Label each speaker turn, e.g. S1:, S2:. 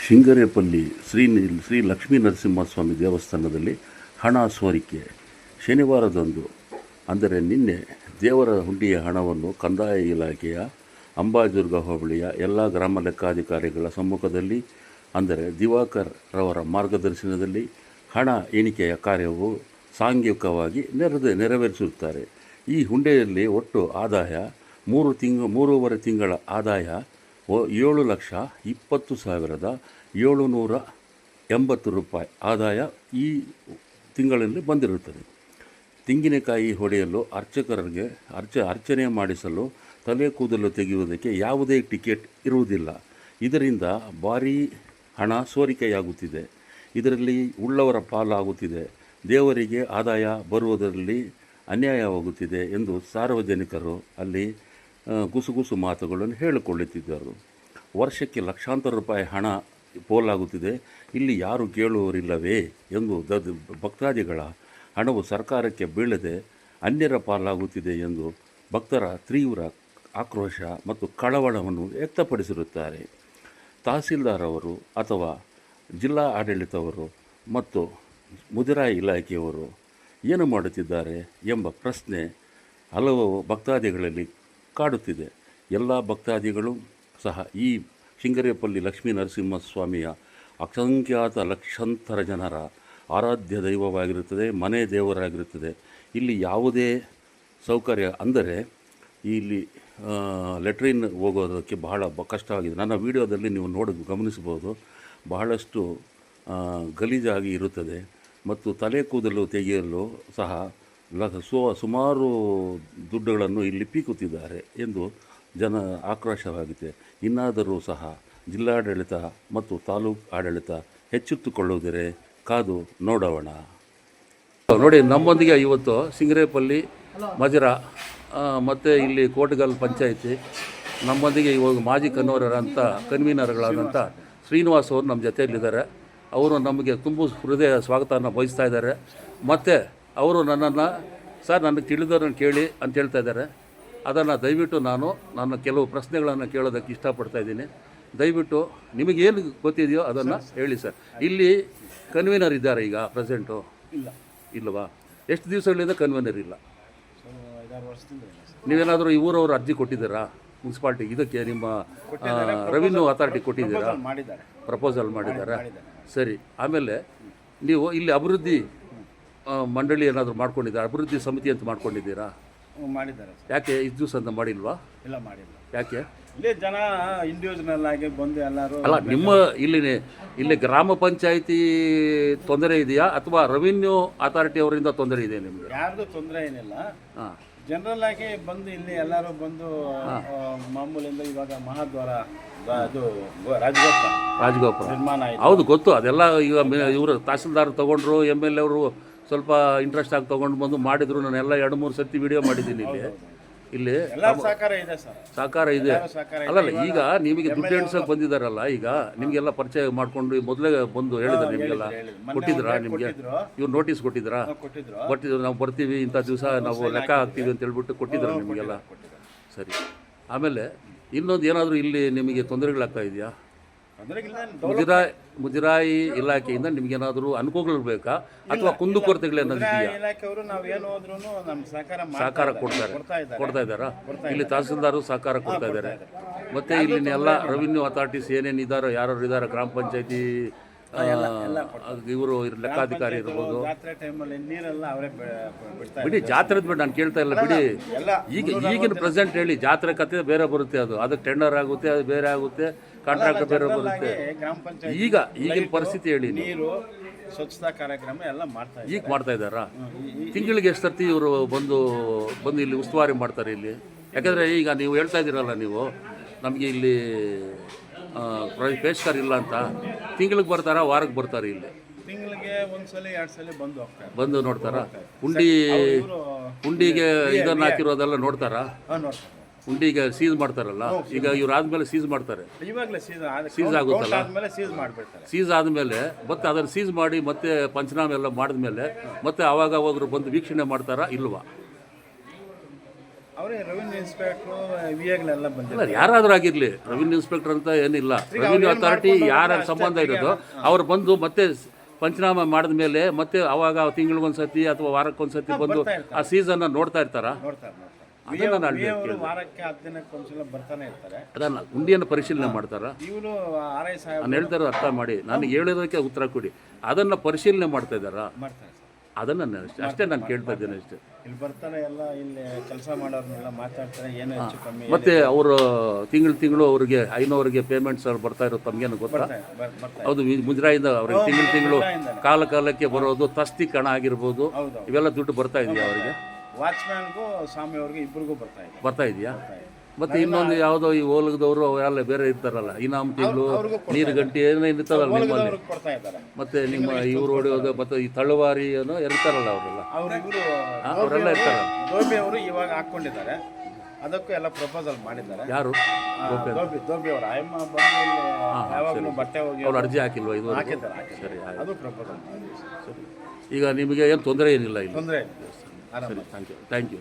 S1: ಶಿಂಗರೇಪಲ್ಲಿ ಶ್ರೀ ಲಕ್ಷ್ಮೀ ನರಸಿಂಹಸ್ವಾಮಿ ದೇವಸ್ಥಾನದಲ್ಲಿ ಹಣ ಸೋರಿಕೆ ಶನಿವಾರದಂದು ಅಂದರೆ ನಿನ್ನೆ ದೇವರ ಹುಂಡಿಯ ಹಣವನ್ನು ಕಂದಾಯ ಇಲಾಖೆಯ ಅಂಬಾದುರ್ಗ ಹೋಬಳಿಯ ಎಲ್ಲ ಗ್ರಾಮ ಲೆಕ್ಕಾಧಿಕಾರಿಗಳ ಸಮ್ಮುಖದಲ್ಲಿ ಅಂದರೆ ದಿವಾಕರ್ ರವರ ಮಾರ್ಗದರ್ಶನದಲ್ಲಿ ಹಣ ಎಣಿಕೆಯ ಕಾರ್ಯವು ಸಾಂಘಿಕವಾಗಿ ನೆರವೇರಿಸುತ್ತಾರೆ. ಈ ಹುಂಡೆಯಲ್ಲಿ ಒಟ್ಟು ಆದಾಯ ಮೂರುವರೆ ತಿಂಗಳ ಆದಾಯ 7,20,780 ರೂಪಾಯಿ ಆದಾಯ ಈ ತಿಂಗಳಲ್ಲಿ ಬಂದಿರುತ್ತದೆ. ತೆಂಗಿನಕಾಯಿ ಹೊಡೆಯಲು ಅರ್ಚಕರಿಗೆ ಅರ್ಚನೆ ಮಾಡಿಸಲು ತಲೆ ಕೂದಲು ತೆಗೆಯುವುದಕ್ಕೆ ಯಾವುದೇ ಟಿಕೆಟ್ ಇರುವುದಿಲ್ಲ. ಇದರಿಂದ ಭಾರೀ ಹಣ ಸೋರಿಕೆಯಾಗುತ್ತಿದೆ. ಇದರಲ್ಲಿ ಉಳ್ಳವರ ಪಾಲಾಗುತ್ತಿದೆ. ದೇವರಿಗೆ ಆದಾಯ ಬರುವುದರಲ್ಲಿ ಅನ್ಯಾಯವಾಗುತ್ತಿದೆ ಎಂದು ಸಾರ್ವಜನಿಕರು ಅಲ್ಲಿ ಗುಸುಗುಸು ಮಾತುಗಳನ್ನು ಹೇಳಿಕೊಳ್ಳುತ್ತಿದ್ದರು. ವರ್ಷಕ್ಕೆ ಲಕ್ಷಾಂತರ ರೂಪಾಯಿ ಹಣ ಪೋಲಾಗುತ್ತಿದೆ, ಇಲ್ಲಿ ಯಾರು ಕೇಳುವರಿಲ್ಲವೇ ಎಂದು ಭಕ್ತಾದಿಗಳ ಹಣವು ಸರ್ಕಾರಕ್ಕೆ ಬೀಳದೆ ಅನ್ಯರ ಪಾಲಾಗುತ್ತಿದೆ ಎಂದು ಭಕ್ತರ ತೀವ್ರ ಆಕ್ರೋಶ ಮತ್ತು ಕಳವಳವನ್ನು ವ್ಯಕ್ತಪಡಿಸಿರುತ್ತಾರೆ. ತಹಸೀಲ್ದಾರ್ ಅವರು ಅಥವಾ ಜಿಲ್ಲಾ ಆಡಳಿತವರು ಮತ್ತು ಮುಜರಾಯಿ ಇಲಾಖೆಯವರು ಏನು ಮಾಡುತ್ತಿದ್ದಾರೆ ಎಂಬ ಪ್ರಶ್ನೆ ಹಲವು ಭಕ್ತಾದಿಗಳಲ್ಲಿ ಕಾಡುತ್ತಿದೆ. ಎಲ್ಲ ಭಕ್ತಾದಿಗಳು ಸಹ ಈ ಶಿಂಗರೇಪಲ್ಲಿ ಲಕ್ಷ್ಮೀ ನರಸಿಂಹಸ್ವಾಮಿಯ ಅಸಂಖ್ಯಾತ ಲಕ್ಷಾಂತರ ಜನರ ಆರಾಧ್ಯ ದೈವವಾಗಿರುತ್ತದೆ, ಮನೆ ದೇವರಾಗಿರುತ್ತದೆ. ಇಲ್ಲಿ ಯಾವುದೇ ಸೌಕರ್ಯ ಅಂದರೆ ಇಲ್ಲಿ ಲೆಟ್ರಿನ್ ಹೋಗೋದಕ್ಕೆ ಬಹಳ ಕಷ್ಟವಾಗಿದೆ. ನನ್ನ ವಿಡಿಯೋದಲ್ಲಿ ನೀವು ಗಮನಿಸಬಹುದು, ಬಹಳಷ್ಟು ಗಲೀಜಾಗಿ ಇರುತ್ತದೆ ಮತ್ತು ತಲೆ ಕೂದಲು ತೆಗೆಯಲು ಸಹ ಸುಮಾರು ದುಡ್ಡುಗಳನ್ನು ಇಲ್ಲಿ ಪೀಕುತ್ತಿದ್ದಾರೆ ಎಂದು ಜನ ಆಕ್ರೋಶವಾಗಿದೆ. ಇನ್ನಾದರೂ ಸಹ ಜಿಲ್ಲಾಡಳಿತ ಮತ್ತು ತಾಲೂಕು ಆಡಳಿತ ಎಚ್ಚೆತ್ತುಕೊಳ್ಳುವುದರೆ ಕಾದು ನೋಡೋಣ. ನೋಡಿ, ನಮ್ಮೊಂದಿಗೆ ಇವತ್ತು ಶಿಂಗರೇಪಲ್ಲಿ ಮಜರಾ ಮತ್ತು ಇಲ್ಲಿ ಕೋಟಗಲ್ ಪಂಚಾಯಿತಿ ನಮ್ಮೊಂದಿಗೆ ಇವಾಗ ಮಾಜಿ ಕನ್ವೀನರ್ಗಳಾದಂಥ ಶ್ರೀನಿವಾಸ್ ಅವರು ನಮ್ಮ ಜೊತೆಯಲ್ಲಿದ್ದಾರೆ. ಅವರು ನಮಗೆ ತುಂಬ ಹೃದಯ ಸ್ವಾಗತವನ್ನು ಬಯಸ್ತಾ ಇದ್ದಾರೆ. ಮತ್ತು ಅವರು ನನ್ನನ್ನು ನನಗೆ ತಿಳಿದವ್ರನ್ನ ಕೇಳಿ ಅಂತ ಹೇಳ್ತಾ ಇದ್ದಾರೆ. ಅದನ್ನು ದಯವಿಟ್ಟು ನನ್ನ ಕೆಲವು ಪ್ರಶ್ನೆಗಳನ್ನು ಕೇಳೋದಕ್ಕೆ ಇಷ್ಟಪಡ್ತಾ ಇದ್ದೀನಿ. ದಯವಿಟ್ಟು ನಿಮಗೇನು ಗೊತ್ತಿದೆಯೋ ಅದನ್ನು ಹೇಳಿ ಸರ್. ಇಲ್ಲಿ ಕನ್ವೀನರ್ ಇದ್ದಾರೆ ಈಗ ಪ್ರೆಸೆಂಟು? ಇಲ್ಲವಾ? ಎಷ್ಟು ದಿವಸಗಳಿಂದ ಕನ್ವೀನರ್ ಇಲ್ಲ? ನೀವೇನಾದರೂ ಈ ಊರವರು ಅರ್ಜಿ ಕೊಟ್ಟಿದ್ದೀರಾ ಮುನ್ಸಿಪಾಲ್ಟಿ ಇದಕ್ಕೆ? ನಿಮ್ಮ ರೆವಿನ್ಯೂ ಅಥಾರಿಟಿ ಕೊಟ್ಟಿದ್ದೀರಾ? ಪ್ರಪೋಸಲ್ ಮಾಡಿದ್ದಾರೆ. ಸರಿ. ಆಮೇಲೆ ನೀವು ಇಲ್ಲಿ ಅಭಿವೃದ್ಧಿ ಮಂಡಳಿ ಏನಾದರೂ ಮಾಡ್ಕೊಂಡಿದ್ದೀರಾ? ಅಭಿವೃದ್ಧಿ ಸಮಿತಿ ಅಂತ ಮಾಡ್ಕೊಂಡಿದ್ದೀರಾ?
S2: ಮಾಡಿದ್ದಾರೆ.
S1: ಯಾಕೆ ಇಷ್ಟು ದಿವಸ ಅಂತ ಮಾಡಿಲ್ವಾ?
S2: ಇಲ್ಲ, ಮಾಡಿಲ್ಲ.
S1: ಯಾಕೆ?
S2: ಇಲ್ಲಿ ಜನ ಇಂಡಿವಿಜುವಲ್ ಆಗಿ ಬಂದು ಎಲ್ಲರೂ
S1: ಅಲ್ಲ, ನಿಮ್ಮ ಇಲ್ಲಿ ಗ್ರಾಮ ಪಂಚಾಯಿತಿ ತೊಂದರೆ ಇದೆಯಾ ಅಥವಾ ರೆವಿನ್ಯೂ ಅಥಾರಿಟಿ ಅವರಿಂದ ತೊಂದರೆ ಇದೆ ನಿಮಗೆ?
S2: ಯಾರ್ದು ತೊಂದರೆ ಏನಿಲ್ಲ. ಜನರಲ್ ಆಗಿ ಬಂದು ಇಲ್ಲಿ ಎಲ್ಲರೂ ಬಂದು ಮಾಮೂಲಿಂದ ಇವಾಗ ಮಹಾದ್ವಾರ ಅದು ರಾಜಗೋಪುರ ನಿರ್ಮಾಣ ಆಯಿತು.
S1: ಹೌದು, ಗೊತ್ತು. ಅದೆಲ್ಲ ಈಗ ಇವರು ತಹಸೀಲ್ದಾರ್ ತೊಗೊಂಡ್ರು, MLA ಅವರು ಸ್ವಲ್ಪ ಇಂಟ್ರೆಸ್ಟ್ ಆಗಿ ತೊಗೊಂಡು ಬಂದು ಮಾಡಿದ್ರು. ನಾನೆಲ್ಲ 2-3 ಸತಿ ವಿಡಿಯೋ ಮಾಡಿದ್ದೀನಿ. ಇಲ್ಲಿ
S2: ಸಹಕಾರ ಇದೆ ಸರ್,
S1: ಸಹಕಾರ ಇದೆ. ಅಲ್ಲಲ್ಲ, ಈಗ ನಿಮಗೆ ದುಡ್ಡು ಎಣಿಸೋಕೆ ಬಂದಿದ್ದಾರಲ್ಲ, ಈಗ ನಿಮಗೆಲ್ಲ ಪರಿಚಯ ಮಾಡಿಕೊಂಡು ಮೊದಲೇ ಬಂದು ಹೇಳಿದ್ರೆ ನಿಮಗೆಲ್ಲ ಕೊಟ್ಟಿದ್ರಾ? ನಿಮಗೆ ಇವ್ರು ನೋಟಿಸ್ ಕೊಟ್ಟಿದ್ರಾ? ಕೊಟ್ಟಿದ್ರು. ನಾವು ಬರ್ತೀವಿ, ಇಂಥ ದಿವಸ ನಾವು ಲೆಕ್ಕ ಹಾಕ್ತೀವಿ ಅಂತ ಹೇಳ್ಬಿಟ್ಟು ಕೊಟ್ಟಿದ್ರು ನಿಮಗೆಲ್ಲ? ಸರಿ. ಆಮೇಲೆ ಇನ್ನೊಂದು ಏನಾದರೂ ಇಲ್ಲಿ ನಿಮಗೆ ತೊಂದರೆಗಳಾಗ್ತಾ ಇದೆಯಾ? ಮುಜರಾಯಿ ಇಲಾಖೆಯಿಂದ ನಿಮಗೇನಾದರೂ ಅನುಕೂಲಗಳು ಬೇಕಾ ಅಥವಾ ಕುಂದುಕೊರತೆಗಳೇನಾದ್ರು ಇದೆಯಾ? ಸಹಕಾರ ಕೊಡ್ತಾ ಇದ್ದಾರಾ? ಇಲ್ಲಿ ತಹಸೀಲ್ದಾರು ಸಹಕಾರ ಕೊಡ್ತಾ ಇದ್ದಾರೆ. ಮತ್ತು ಇಲ್ಲಿನ ಎಲ್ಲ ರೆವಿನ್ಯೂ ಅಥಾರಿಟೀಸ್ ಏನೇನು ಇದ್ದಾರೋ, ಯಾರು ಇದ್ದಾರೆ, ಗ್ರಾಮ ಪಂಚಾಯತಿ ಇವರು ಲೆಕ್ಕಾಧಿಕಾರಿ ಇರ್ಬೋದು. ಬಿಡಿ, ಜಾತ್ರೆದ ಬಿಡಿ, ನಾನು ಕೇಳ್ತಾ ಇಲ್ಲ ಬಿಡಿ. ಈಗಿನ ಪ್ರೆಸೆಂಟ್ ಹೇಳಿ. ಜಾತ್ರೆ ಕತೆ ಬೇರೆ ಬರುತ್ತೆ, ಅದಕ್ಕೆ ಟೆಂಡರ್ ಆಗುತ್ತೆ, ಅದು ಬೇರೆ ಆಗುತ್ತೆ, ಕಾಂಟ್ರಾಕ್ಟ್ ಬೇರೆ ಬರುತ್ತೆ. ಈಗಿನ ಪರಿಸ್ಥಿತಿ ಹೇಳಿ.
S2: ನೀರು ಸ್ವಚ್ಛತಾ ಕಾರ್ಯಕ್ರಮ ಎಲ್ಲ
S1: ಈಗ ಮಾಡ್ತಾ ಇದ್ದಾರಾ? ತಿಂಗಳಿಗೆ ಎಷ್ಟು ಸರ್ತಿ ಇವರು ಬಂದು ಇಲ್ಲಿ ಉಸ್ತುವಾರಿ ಮಾಡ್ತಾರೆ ಇಲ್ಲಿ? ಯಾಕಂದರೆ ಈಗ ನೀವು ಹೇಳ್ತಾ ಇದ್ದೀರಲ್ಲ, ನೀವು ನಮಗೆ ಇಲ್ಲಿ ಪೇಶ್ಕರ್ ಇಲ್ಲ ಅಂತ. ತಿಂಗಳಿಗೆ ಬರ್ತಾರಾ, ವಾರಕ್ಕೆ ಬರ್ತಾರೆ? ಇಲ್ಲಿ
S2: ತಿಂಗಳಿಗೆ ಒಂದ್ಸಲ 2 ಸಲ
S1: ಬಂದು ನೋಡ್ತಾರಾ? ಹುಂಡಿಗೆ ಇದನ್ನು ಹಾಕಿರೋದೆಲ್ಲ ನೋಡ್ತಾರಾ? ಹುಂಡಿಗೆ ಸೀಸ್ ಮಾಡ್ತಾರಲ್ಲ, ಈಗ ಇವ್ರು ಆದ್ಮೇಲೆ ಸೀಸ್ ಮಾಡ್ತಾರೆ. ಸೀಸ್ ಆಗುತ್ತಲ್ಲ, ಸೀಸ್ ಆದಮೇಲೆ ಮತ್ತೆ ಅದನ್ನು ಸೀಸ್ ಮಾಡಿ ಮತ್ತೆ ಪಂಚನಾಮ ಎಲ್ಲ ಮಾಡಿದ್ಮೇಲೆ ಮತ್ತೆ ಆವಾಗ ಹೋದ್ರು ಬಂದು ವೀಕ್ಷಣೆ ಮಾಡ್ತಾರಾ ಇಲ್ವಾ?
S2: ಅವರೇ ರೆವಿನ್ಯೂ ಇನ್ಸ್ಪೆಕ್ಟ್ರು ವಿಎಗಳೆಲ್ಲ ಬಂದಿಲ್ಲ.
S1: ಅಲ್ಲ ಯಾರಾದರೂ ಆಗಿರಲಿ, ರೆವಿನ್ಯೂ ಇನ್ಸ್ಪೆಕ್ಟರ್ ಅಂತ ಏನಿಲ್ಲ, ರೆವಿನ್ಯೂ ಅಥಾರಿಟಿ ಯಾರ ಸಂಬಂಧ ಇರೋದು ಅವ್ರು ಬಂದು ಮತ್ತೆ ಪಂಚನಾಮ ಮಾಡಿದ ಮೇಲೆ ಮತ್ತೆ ಅವಾಗ ತಿಂಗಳಿಗೊಂದ್ಸತಿ ಅಥವಾ ವಾರಕ್ಕೊಂದ್ಸತಿ ಬಂದು ಆ ಸೀಸನ್ನ ನೋಡ್ತಾ ಇರ್ತಾರಾ? ಅದನ್ನು ನಾನು
S2: ವಾರಕ್ಕೆ 10 ದಿನಕ್ಕೆ ಒಂದ್ಸಲ ಬರ್ತಾನೆ ಇರ್ತಾರೆ.
S1: ಅದನ್ನು ಗುಂಡಿಯನ್ನು ಪರಿಶೀಲನೆ ಮಾಡ್ತಾರಾ?
S2: ಇವರು ಆರ್ ಐ ಸಾಹೇಬ್
S1: ನಾನು ಹೇಳ್ತಾ ಇರೋದು ಅರ್ಥ ಮಾಡಿ, ನಾನು ಹೇಳಿರೋದಕ್ಕೆ ಉತ್ತರ ಕೊಡಿ. ಅದನ್ನು ಪರಿಶೀಲನೆ ಮಾಡ್ತಾ ಇದ್ದಾರಾ?
S2: ಮಾಡ್ತಾರೆ ಸರ್.
S1: ಅದನ್ನು ಅಷ್ಟೇ ನಾನು ಕೇಳ್ತಾ ಇದ್ದೇನೆ ಅಷ್ಟೇ.
S2: ಇಲ್ಲಿ ಬರ್ತಾರೆ, ಎಲ್ಲ ಇಲ್ಲಿ ಕೆಲಸ ಮಾಡೋರ್ನೆಲ್ಲ ಮಾತಾಡ್ತಾರೆ, ಏನು ಹೆಚ್ಚು ಕಮ್ಮಿ.
S1: ಮತ್ತೆ ಅವರು ತಿಂಗಳು ಅವರಿಗೆ ಐನೋರಿಗೆ ಪೇಮೆಂಟ್ಸ್ ಬರ್ತಾ ಇರೋದು ತಮಗೇನು ಗೊತ್ತಾ?
S2: ಬರ್ತಾರೆ.
S1: ಹೌದು, ಮುಜರಾಯಿಂದ ಅವ್ರಿಗೆ ತಿಂಗಳು ಕಾಲಕ್ಕೆ ಬರೋದು, ತಸ್ತಿ ಕಣ ಆಗಿರ್ಬೋದು, ಇವೆಲ್ಲ ದುಡ್ಡು ಬರ್ತಾ ಇದೆಯಾ ಅವರಿಗೆ?
S2: ವಾಚ್ಮ್ಯಾನ್ಗೂ ಸ್ವಾಮಿ ಅವ್ರಿಗೆ ಇಬ್ಬರಿಗೂ ಬರ್ತಾ
S1: ಇದೆಯಾ? ಮತ್ತೆ ಇನ್ನೊಂದು ಯಾವುದೋ ಈ ಓಲಗದವರು ಅವೆಲ್ಲ ಬೇರೆ ಇರ್ತಾರಲ್ಲ, ಇನಾಮ್ ತಿಂಗಳು, ನೀರು ಗಂಟೆ ಏನೋ ಇರ್ತದಲ್ಲ ನಿಮ್ಮಲ್ಲಿ.
S2: ಕೊಡ್ತಾ ಇದ್ದಾರೆ.
S1: ಮತ್ತೆ ನಿಮ್ಮ ಇವ್ರು ಹೊಡೆಯೋದು, ಮತ್ತೆ ಈ ತಳ್ಳುವಾರಿ ಏನೋ ಇರ್ತಾರಲ್ಲ ಅವರೆಲ್ಲ, ಅವರೆಲ್ಲ ಇರ್ತಾರಲ್ಲ.
S2: ದೋಬಿ ಅವರು ಇವಾಗ ಹಾಕೊಂಡಿದ್ದಾರೆ, ಅದಕ್ಕೂ ಎಲ್ಲ ಪ್ರಪೋಸಲ್ ಮಾಡಿದ್ದಾರೆ.
S1: ಯಾರು?
S2: ದೋಬಿ ಅವರು ಆಯಮ್ಮ ಬಂದು ಯಾವಾಗಲೂ ಬಟ್ಟೆ ಹೋಗಿ
S1: ಅವ್ರು ಅರ್ಜಿ ಹಾಕಿಲ್ವಾ ಇದು?
S2: ಹಾಕಿದ್ದಾರೆ.
S1: ಸರಿ,
S2: ಅದು ಪ್ರಪೋಸಲ್.
S1: ಈಗ ನಿಮಗೆ ಏನು ತೊಂದರೆ ಏನಿಲ್ಲ ಇಲ್ಲಿ?
S2: ತೊಂದರೆ
S1: ಸರಿ, ಥ್ಯಾಂಕ್ ಯು.